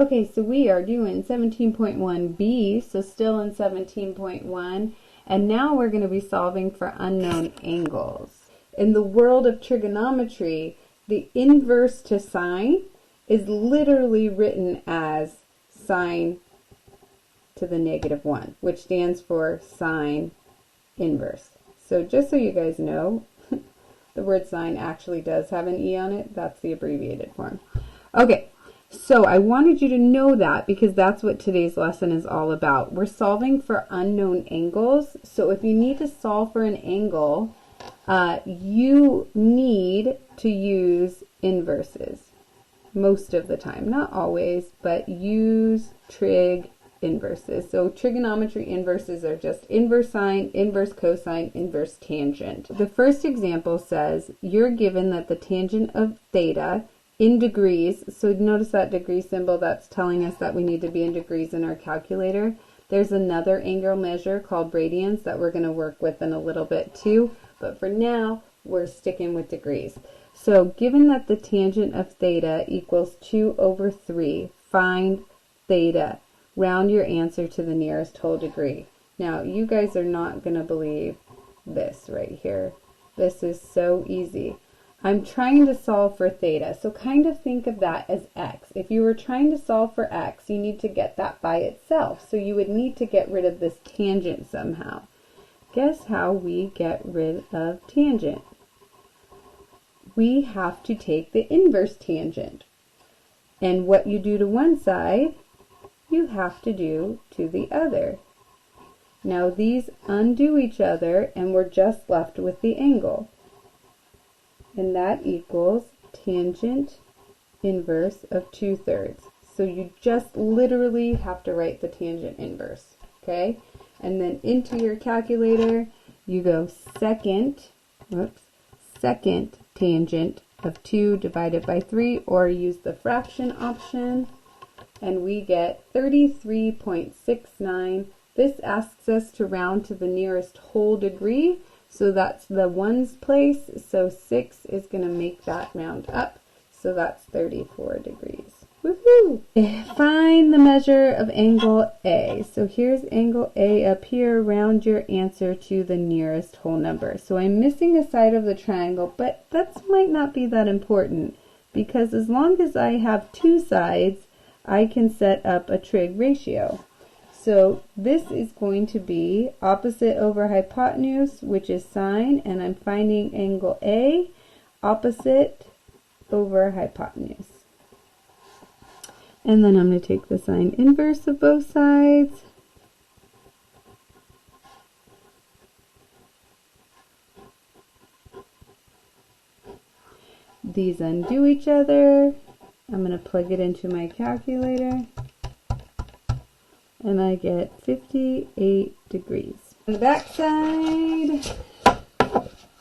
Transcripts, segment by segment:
Okay, so we are doing 17.1b, so still in 17.1, and now we're going to be solving for unknown angles. In the world of trigonometry, the inverse to sine is literally written as sine to the -1, which stands for sine inverse. So just so you guys know, the word sine actually does have an E on it. That's the abbreviated form. Okay. So I wanted you to know that because that's what today's lesson is all about. We're solving for unknown angles. So if you need to solve for an angle, you need to use inverses most of the time. Not always, but use trig inverses. So trigonometry inverses are just inverse sine, inverse cosine, inverse tangent. The first example says you're given that the tangent of theta in degrees, so notice that degree symbol, that's telling us that we need to be in degrees in our calculator. There's another angle measure called radians that we're going to work with in a little bit too, but for now we're sticking with degrees. So given that the tangent of theta equals 2/3, find theta. Round your answer to the nearest whole degree. Now you guys are not going to believe this right here. This is so easy. I'm trying to solve for theta, so kind of think of that as x. If you were trying to solve for x, you need to get that by itself, so you would need to get rid of this tangent somehow. Guess how we get rid of tangent? We have to take the inverse tangent, and what you do to one side, you have to do to the other. Now these undo each other, and we're just left with the angle. And that equals tangent inverse of 2/3. So you just literally have to write the tangent inverse, okay? And then into your calculator, you go second tangent of 2 divided by 3, or use the fraction option, and we get 33.69. This asks us to round to the nearest whole degree. So that's the ones place, so 6 is going to make that round up, so that's 34 degrees. Woohoo! Find the measure of angle A. So here's angle A up here, round your answer to the nearest whole number. So I'm missing a side of the triangle, but that might not be that important, because as long as I have two sides, I can set up a trig ratio. So this is going to be opposite over hypotenuse, which is sine, and I'm finding angle A, opposite over hypotenuse. And then I'm going to take the sine inverse of both sides. These undo each other. I'm going to plug it into my calculator. And I get 58 degrees. On the back side,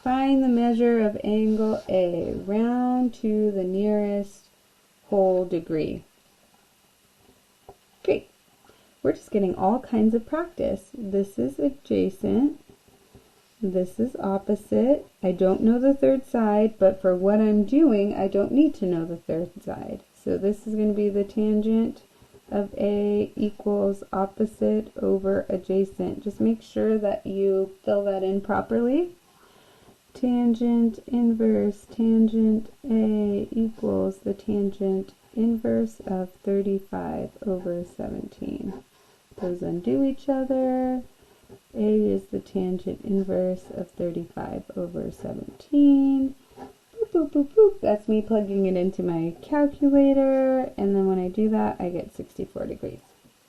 find the measure of angle A, round to the nearest whole degree. Great. We're just getting all kinds of practice. This is adjacent. This is opposite. I don't know the third side, but for what I'm doing, I don't need to know the third side. So this is going to be the tangent of A equals opposite over adjacent. Just make sure that you fill that in properly. Tangent inverse tangent A equals the tangent inverse of 35 over 17. Those undo each other. A is the tangent inverse of 35 over 17. Boop, boop, boop. That's me plugging it into my calculator, and then when I do that, I get 64 degrees.